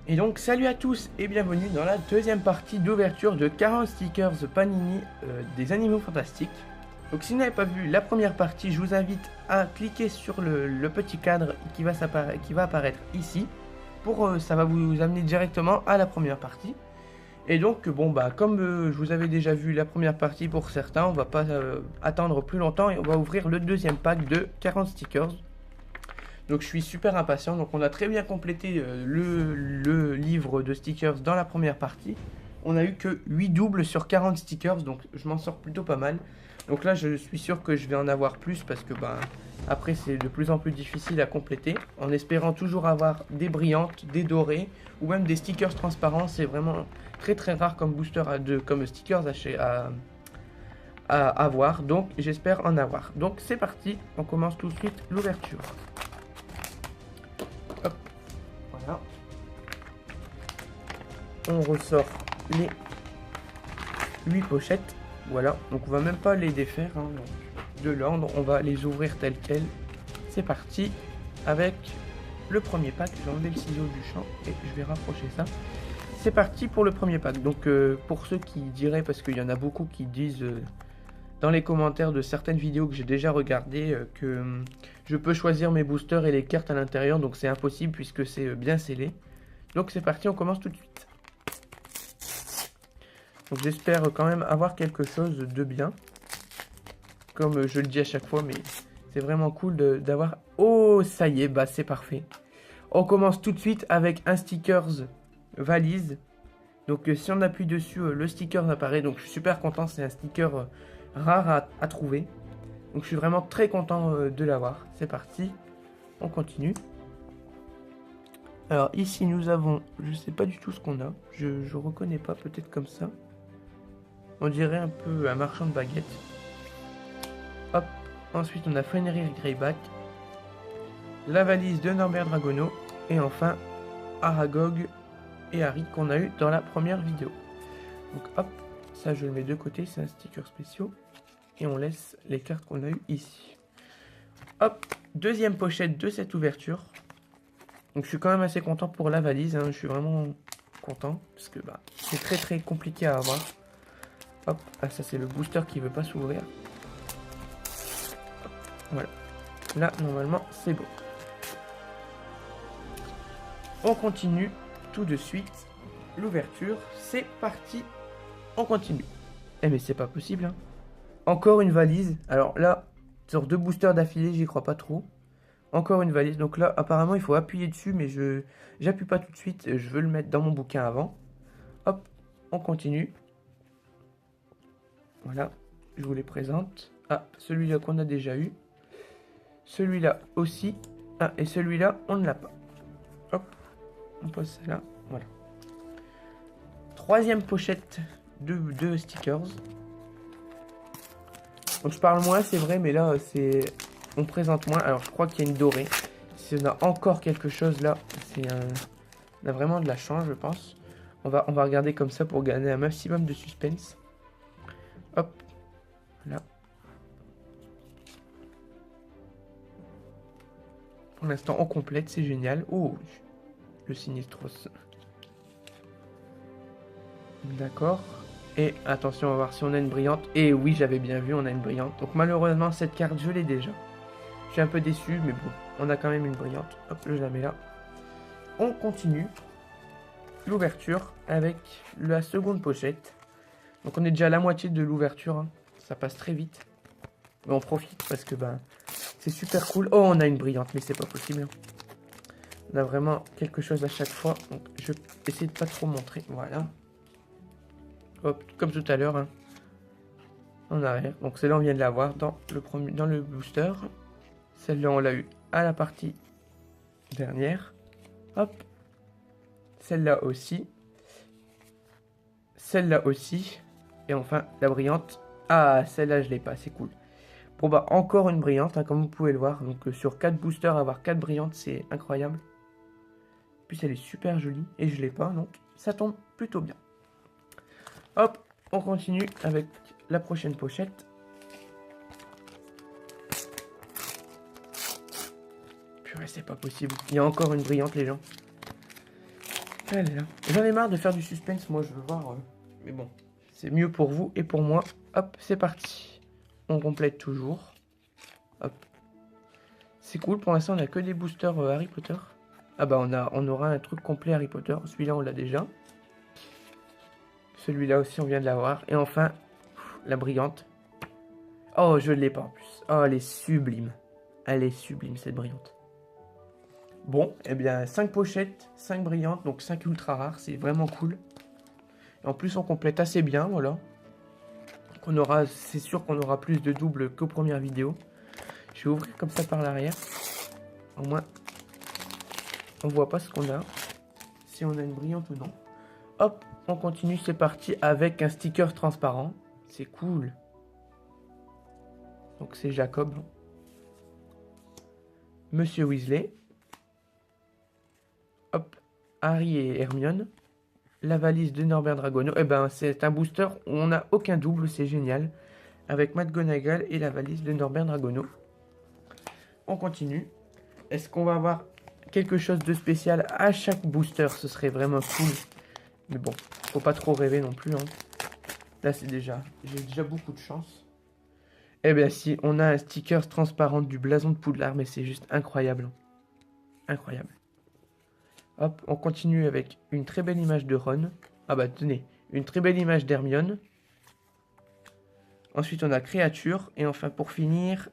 Et donc salut à tous et bienvenue dans la deuxième partie d'ouverture de 40 stickers Panini des Animaux Fantastiques. Donc si vous n'avez pas vu la première partie, je vous invite à cliquer sur le petit cadre qui va apparaître ici. Ça va vous amener directement à la première partie. Et donc bon bah comme je vous avais déjà vu la première partie pour certains, on va pas attendre plus longtemps et on va ouvrir le deuxième pack de 40 stickers. Donc je suis super impatient. Donc on a très bien complété le livre de stickers dans la première partie. On a eu que 8 doubles sur 40 stickers, donc je m'en sors plutôt pas mal. Donc là je suis sûr que je vais en avoir plus parce que après c'est de plus en plus difficile à compléter. En espérant toujours avoir des brillantes, des dorées ou même des stickers transparents. C'est vraiment très très rare comme booster comme stickers à avoir. Donc j'espère en avoir. Donc c'est parti, on commence tout de suite l'ouverture. Hop, voilà. On ressort les 8 pochettes. Voilà, donc on va même pas les défaire de l'ordre, on va les ouvrir telles quelles. C'est parti avec le premier pack. J'ai enlevé le ciseau du champ et je vais rapprocher ça. C'est parti pour le premier pack. Donc pour ceux qui diraient, parce qu'il y en a beaucoup qui disent dans les commentaires de certaines vidéos que j'ai déjà regardées que je peux choisir mes boosters et les cartes à l'intérieur, donc c'est impossible puisque c'est bien scellé. Donc c'est parti, on commence tout de suite. Donc j'espère quand même avoir quelque chose de bien. Comme je le dis à chaque fois, mais c'est vraiment cool d'avoir... Oh, ça y est, bah c'est parfait. On commence tout de suite avec un stickers valise. Donc si on appuie dessus, le sticker apparaît. Donc je suis super content, c'est un sticker rare à trouver. Donc je suis vraiment très content de l'avoir. C'est parti, on continue. Alors ici nous avons, je sais pas du tout ce qu'on a. Je reconnais pas, peut-être comme ça. On dirait un peu un marchand de baguettes. Hop, ensuite on a Fenrir Greyback, la valise de Norbert Dragono, et enfin Aragog et Harry qu'on a eu dans la première vidéo. Donc hop, ça je le mets de côté, c'est un sticker spécial. Et on laisse les cartes qu'on a eues ici. Hop, deuxième pochette de cette ouverture. Donc je suis quand même assez content pour la valise, je suis vraiment content, parce que c'est très très compliqué à avoir. Hop, ah, ça c'est le booster qui veut pas s'ouvrir. Voilà. Là, normalement, c'est bon. On continue tout de suite l'ouverture. C'est parti. On continue. Eh mais c'est pas possible. Hein. Encore une valise. Alors là, sur 2 boosters d'affilée, j'y crois pas trop. Encore une valise. Donc là, apparemment, il faut appuyer dessus, mais j'appuie pas tout de suite. Je veux le mettre dans mon bouquin avant. Hop, on continue. Voilà, je vous les présente. Ah, celui-là qu'on a déjà eu. Celui-là aussi. Ah, et celui-là, on ne l'a pas. Hop, on pose ça là. Voilà. Troisième pochette de stickers. Donc je parle moins, c'est vrai, mais là, on présente moins. Alors, je crois qu'il y a une dorée. Si on a encore quelque chose là, on a vraiment de la chance, je pense. On va regarder comme ça pour gagner un maximum de suspense. Hop, voilà. Pour l'instant, on complète, c'est génial. Oh, le Sinistros. D'accord. Et attention, on va voir si on a une brillante. Et oui, j'avais bien vu, on a une brillante. Donc malheureusement, cette carte, je l'ai déjà. Je suis un peu déçu, mais bon, on a quand même une brillante. Hop, je la mets là. On continue l'ouverture avec la seconde pochette. Donc on est déjà à la moitié de l'ouverture. Hein. Ça passe très vite. Mais on profite parce que c'est super cool. Oh, on a une brillante, mais c'est pas possible. On a vraiment quelque chose à chaque fois. Donc je vais essayer de pas trop montrer. Voilà. Hop, comme tout à l'heure. Hein. En arrière. Donc celle-là, on vient de l'avoir dans le booster. Celle-là, on l'a eu à la partie dernière. Hop. Celle-là aussi. Celle-là aussi. Et enfin, la brillante. Ah, celle-là, je l'ai pas. C'est cool. Bon, encore une brillante, hein, comme vous pouvez le voir. Donc, sur 4 boosters, avoir 4 brillantes, c'est incroyable. Puis, elle est super jolie. Et je l'ai pas, donc ça tombe plutôt bien. Hop, on continue avec la prochaine pochette. Purée, c'est pas possible. Il y a encore une brillante, les gens. Allez là. J'en ai marre de faire du suspense, moi je veux voir. Mais bon, c'est mieux pour vous et pour moi. Hop, c'est parti. On complète toujours. Hop. C'est cool, pour l'instant on a que des boosters Harry Potter. Ah bah on aura un truc complet Harry Potter. Celui-là on l'a déjà. Celui-là aussi on vient de l'avoir. Et enfin, la brillante. Oh, je ne l'ai pas en plus. Oh, elle est sublime. Elle est sublime cette brillante. Bon, eh bien 5 pochettes, 5 brillantes, donc 5 ultra rares, c'est vraiment cool. Et en plus on complète assez bien, voilà. C'est sûr qu'on aura plus de doubles qu'aux premières vidéos. Je vais ouvrir comme ça par l'arrière. Au moins, on voit pas ce qu'on a. Si on a une brillante ou non. Hop, on continue, c'est parti avec un sticker transparent. C'est cool. Donc c'est Jacob. Monsieur Weasley. Hop, Harry et Hermione. La valise de Norbert Dragono. Eh ben, c'est un booster où on n'a aucun double, c'est génial. Avec McGonagall et la valise de Norbert Dragono. On continue. Est-ce qu'on va avoir quelque chose de spécial à chaque booster? Ce serait vraiment cool. Mais bon, faut pas trop rêver non plus. Hein. Là, j'ai déjà beaucoup de chance. Eh bien, si, on a un sticker transparent du blason de Poudlard, mais c'est juste incroyable. Incroyable. Hop, on continue avec une très belle image de Ron. Ah bah, tenez, une très belle image d'Hermione. Ensuite, on a Créature. Et enfin, pour finir,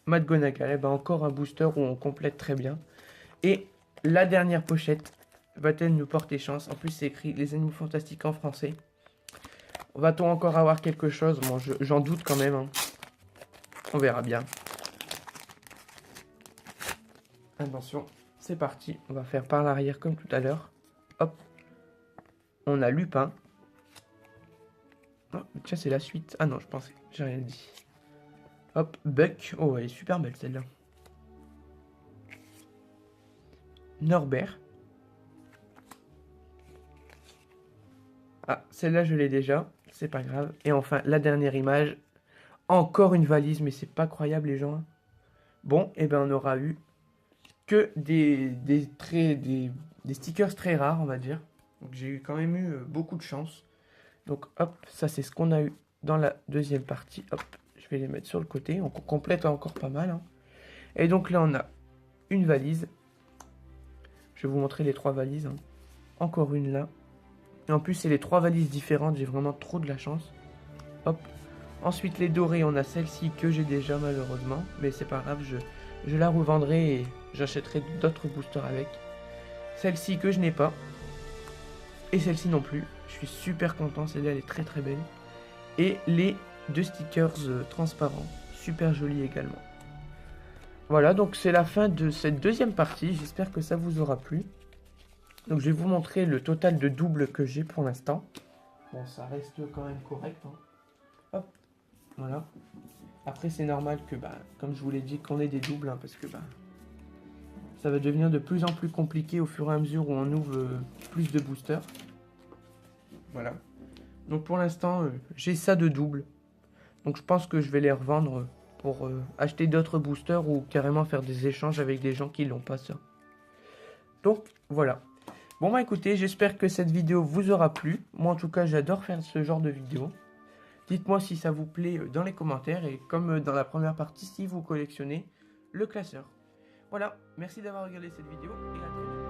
McGonagall. Eh ben, encore un booster où on complète très bien. Et la dernière pochette, va-t-elle nous porter chance? En plus, c'est écrit Les Animaux Fantastiques en français. Va-t-on encore avoir quelque chose? Bon, j'en doute quand même. Hein. On verra bien. Attention, c'est parti. On va faire par l'arrière comme tout à l'heure. Hop. On a Lupin. Oh, tiens, c'est la suite. Ah non, je pensais. J'ai rien dit. Hop, Buck. Oh, elle est super belle celle-là. Norbert. Ah, celle-là, je l'ai déjà. C'est pas grave. Et enfin, la dernière image. Encore une valise, mais c'est pas croyable, les gens. Bon, et ben on aura eu que des stickers très rares, on va dire. Donc j'ai eu quand même eu beaucoup de chance. Donc hop, ça c'est ce qu'on a eu dans la deuxième partie. Hop, je vais les mettre sur le côté. On complète encore pas mal. Hein. Et donc là, on a une valise. Je vais vous montrer les 3 valises. Hein. Encore une là. Et en plus, c'est les 3 valises différentes. J'ai vraiment trop de la chance. Hop. Ensuite, les dorés, on a celle-ci que j'ai déjà malheureusement. Mais c'est pas grave, je la revendrai et j'achèterai d'autres boosters avec. Celle-ci que je n'ai pas. Et celle-ci non plus. Je suis super content, celle-là elle est très très belle. Et les 2 stickers transparents. Super jolis également. Voilà, donc c'est la fin de cette deuxième partie. J'espère que ça vous aura plu. Donc je vais vous montrer le total de doubles que j'ai pour l'instant. Bon, ça reste quand même correct. Hein. Hop, voilà. Après, c'est normal que, comme je vous l'ai dit, qu'on ait des doubles. Hein, parce que ça va devenir de plus en plus compliqué au fur et à mesure où on ouvre plus de boosters. Voilà. Donc pour l'instant, j'ai ça de double. Donc je pense que je vais les revendre pour acheter d'autres boosters ou carrément faire des échanges avec des gens qui n'ont pas ça. Donc voilà. Bon bah écoutez, j'espère que cette vidéo vous aura plu. Moi en tout cas, j'adore faire ce genre de vidéo. Dites-moi si ça vous plaît dans les commentaires et comme dans la première partie, si vous collectionnez le classeur. Voilà, merci d'avoir regardé cette vidéo et à très bientôt.